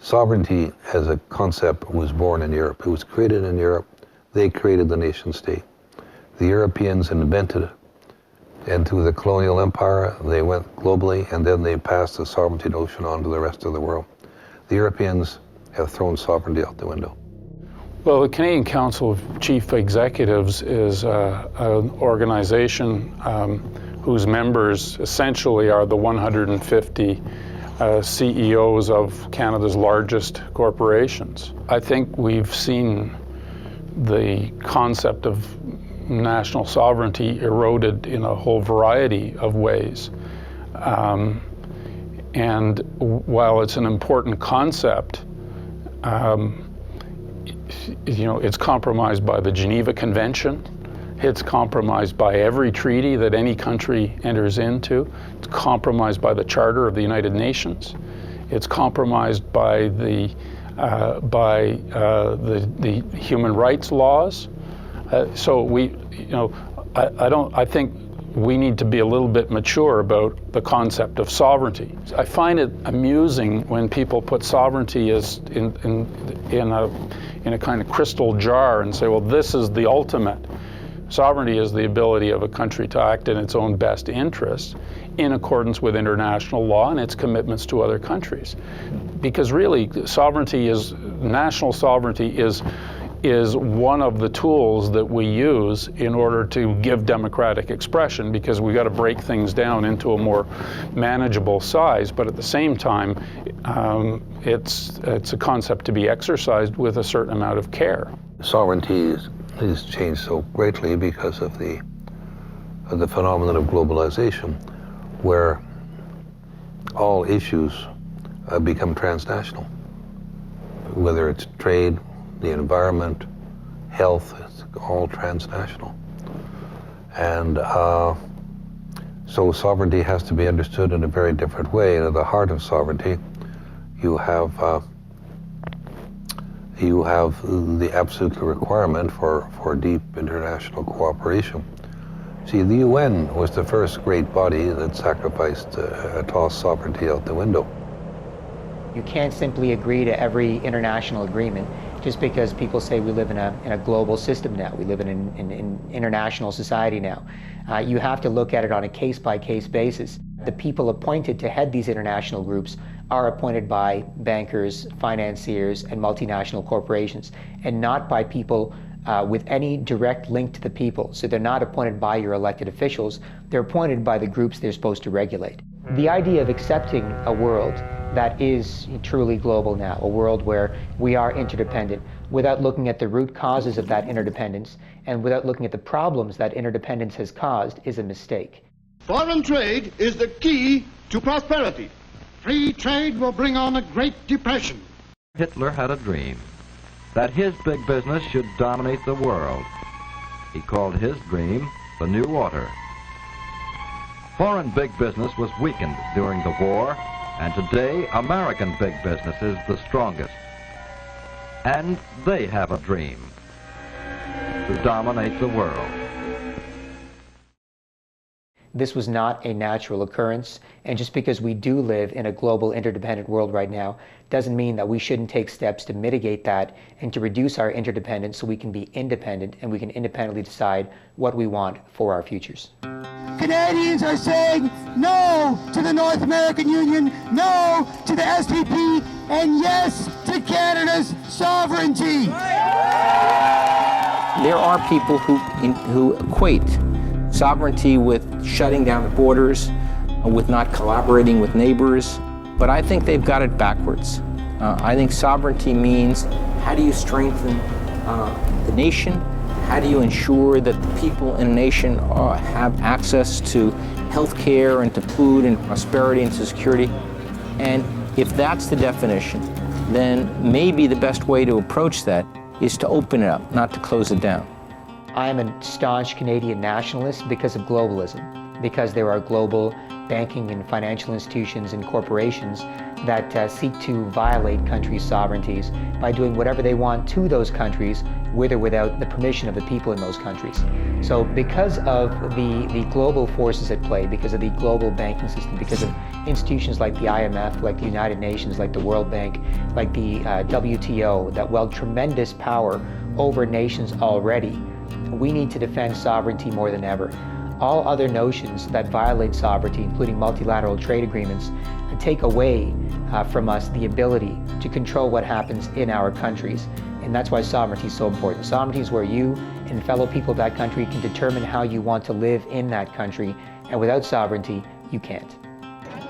Sovereignty as a concept was born in Europe. It was created in Europe. They created the nation state. The Europeans invented it. And through the colonial empire, they went globally, and then they passed the sovereignty notion on to the rest of the world. The Europeans have thrown sovereignty out the window. Well, the Canadian Council of Chief Executives is an organization whose members essentially are the 150 CEOs of Canada's largest corporations. I think we've seen the concept of national sovereignty eroded in a whole variety of ways. And while it's an important concept, it's compromised by the Geneva Convention. It's compromised by every treaty that any country enters into. It's compromised by the Charter of the United Nations. It's compromised by the human rights laws. I think we need to be a little bit mature about the concept of sovereignty. I find it amusing when people put sovereignty as in a kind of crystal jar and say, well, this is the ultimate. Sovereignty is the ability of a country to act in its own best interests in accordance with international law and its commitments to other countries. Because really, national sovereignty is one of the tools that we use in order to give democratic expression, because we've got to break things down into a more manageable size. But at the same time, it's a concept to be exercised with a certain amount of care. Sovereignty has changed so greatly because of the phenomenon of globalization, where all issues become transnational, whether it's trade, the environment, health, it's all transnational. And so sovereignty has to be understood in a very different way. And at the heart of sovereignty, you have the absolute requirement for deep international cooperation. See, the UN was the first great body that tossed sovereignty out the window. You can't simply agree to every international agreement just because people say we live in a global system now. We live in an international society now. You have to look at it on a case-by-case basis. The people appointed to head these international groups are appointed by bankers, financiers, and multinational corporations, and not by people with any direct link to the people. So they're not appointed by your elected officials, they're appointed by the groups they're supposed to regulate. The idea of accepting a world that is truly global now, a world where we are interdependent, without looking at the root causes of that interdependence and without looking at the problems that interdependence has caused, is a mistake. Foreign trade is the key to prosperity. Free trade will bring on a Great Depression. Hitler had a dream that his big business should dominate the world. He called his dream the New Order. Foreign big business was weakened during the war, and today American big business is the strongest. And they have a dream to dominate the world. This was not a natural occurrence, and just because we do live in a global interdependent world right now doesn't mean that we shouldn't take steps to mitigate that and to reduce our interdependence so we can be independent and we can independently decide what we want for our futures. Canadians are saying no to the North American Union, no to the SPP, and yes to Canada's sovereignty. There are people who equate sovereignty with shutting down the borders, with not collaborating with neighbors, but I think they've got it backwards. I think sovereignty means how do you strengthen the nation? How do you ensure that the people in a nation have access to health care and to food and prosperity and to security? And if that's the definition, then maybe the best way to approach that is to open it up, not to close it down. I am a staunch Canadian nationalist because of globalism, because there are global banking and financial institutions and corporations that seek to violate countries' sovereignties by doing whatever they want to those countries with or without the permission of the people in those countries. So because of the global forces at play, because of the global banking system, because of institutions like the IMF, like the United Nations, like the World Bank, like the WTO, that wield tremendous power over nations already. We need to defend sovereignty more than ever. All other notions that violate sovereignty, including multilateral trade agreements, take away from us the ability to control what happens in our countries. And that's why sovereignty is so important. Sovereignty is where you and fellow people of that country can determine how you want to live in that country. And without sovereignty, you can't.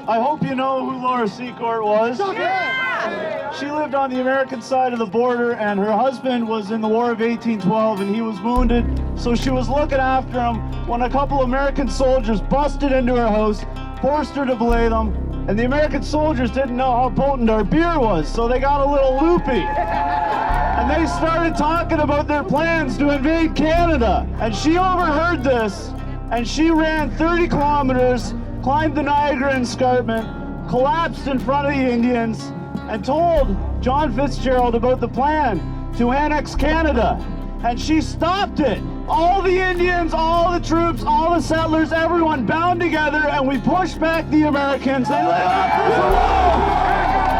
I hope you know who Laura Secord was. Yeah. She lived on the American side of the border, and her husband was in the War of 1812, and he was wounded. So she was looking after him when a couple American soldiers busted into her house, forced her to belay them, and the American soldiers didn't know how potent our beer was, so they got a little loopy. And they started talking about their plans to invade Canada. And she overheard this, and she ran 30 kilometers, climbed the Niagara Escarpment, collapsed in front of the Indians, and told John Fitzgerald about the plan to annex Canada. And she stopped it. All the Indians, all the troops, all the settlers, everyone bound together, and we pushed back the Americans. They let us.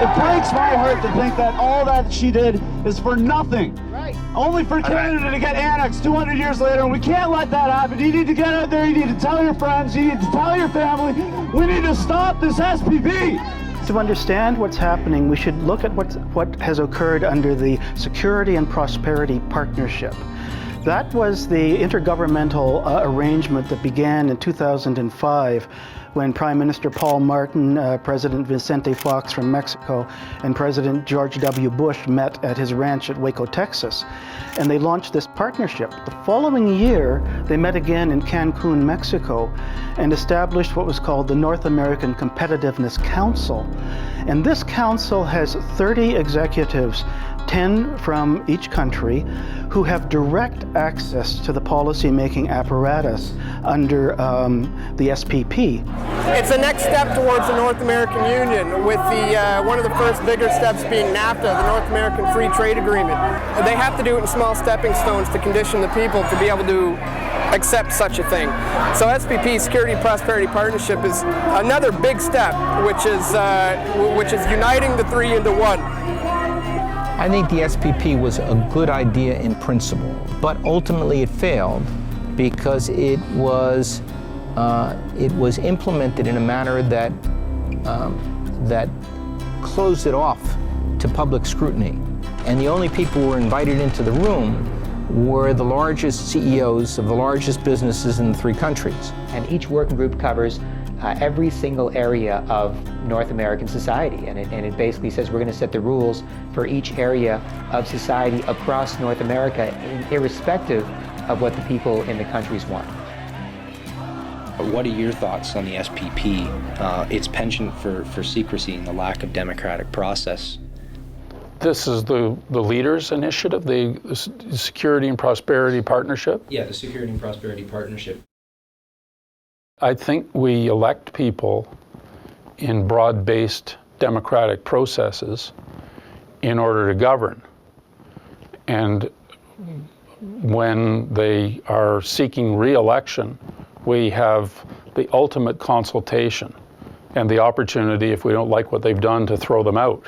It breaks my heart to think that all that she did is for nothing. Right. Only for Canada to get annexed 200 years later, and we can't let that happen. You need to get out there, you need to tell your friends, you need to tell your family, we need to stop this SPP. To understand what's happening, we should look at what has occurred under the Security and Prosperity Partnership. That was the intergovernmental arrangement that began in 2005 when Prime Minister Paul Martin, President Vicente Fox from Mexico, and President George W. Bush met at his ranch at Waco, Texas. And they launched this partnership. The following year, they met again in Cancun, Mexico, and established what was called the North American Competitiveness Council. And this council has 30 executives, 10 from each country, who have direct access to the policy-making apparatus under the SPP. It's the next step towards the North American Union, with one of the first bigger steps being NAFTA, the North American Free Trade Agreement. They have to do it in small stepping stones to condition the people to be able to accept such a thing. So SPP, Security and Prosperity Partnership, is another big step, which is uniting the three into one. I think the SPP was a good idea in principle, but ultimately it failed because it was implemented in a manner that that closed it off to public scrutiny. And the only people who were invited into the room were the largest CEOs of the largest businesses in the three countries. And each working group covers every single area of North American society, and it basically says we're going to set the rules for each area of society across North America, irrespective of what the people in the countries want. What are your thoughts on the SPP, its penchant for secrecy and the lack of democratic process? This is the leaders' initiative, the Security and Prosperity Partnership? Yeah, the Security and Prosperity Partnership. I think we elect people in broad-based democratic processes in order to govern. And when they are seeking re-election, we have the ultimate consultation and the opportunity, if we don't like what they've done, to throw them out.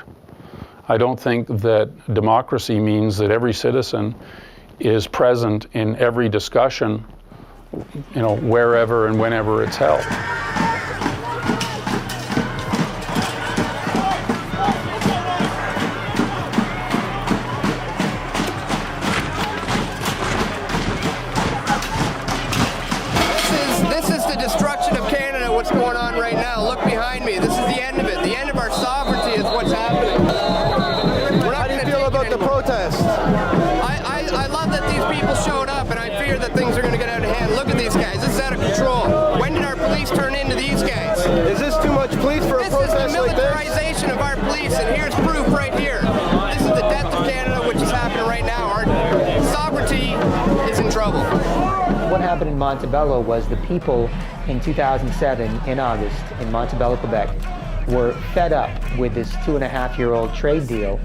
I don't think that democracy means that every citizen is present in every discussion, wherever and whenever it's held. This is the destruction of Canada, what's going on right now. Look behind me. This is the end of it. The end of our sovereignty is what's happening. How do you feel about the protest? I love that these people showed up, and I fear that things are going to get out of hand. Look at these guys. This is out of control. When did our police turn into these guys? Is this too much police for a protest like this? This is the militarization of our police, and here's proof right here. This is the death of Canada, which is happening right now. Our sovereignty is in trouble. What happened in Montebello was the people in 2007, in August, in Montebello, Quebec, were fed up with this 2.5-year-old trade deal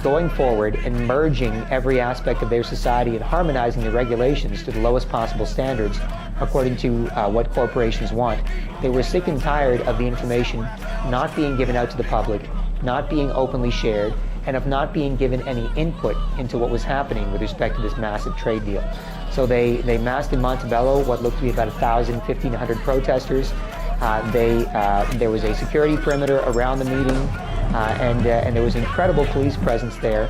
going forward and merging every aspect of their society and harmonizing the regulations to the lowest possible standards according to what corporations want. They were sick and tired of the information not being given out to the public, not being openly shared, and of not being given any input into what was happening with respect to this massive trade deal. So they massed in Montebello what looked to be about 1,000, 1,500 protesters. There was a security perimeter around the meeting, and there was incredible police presence there.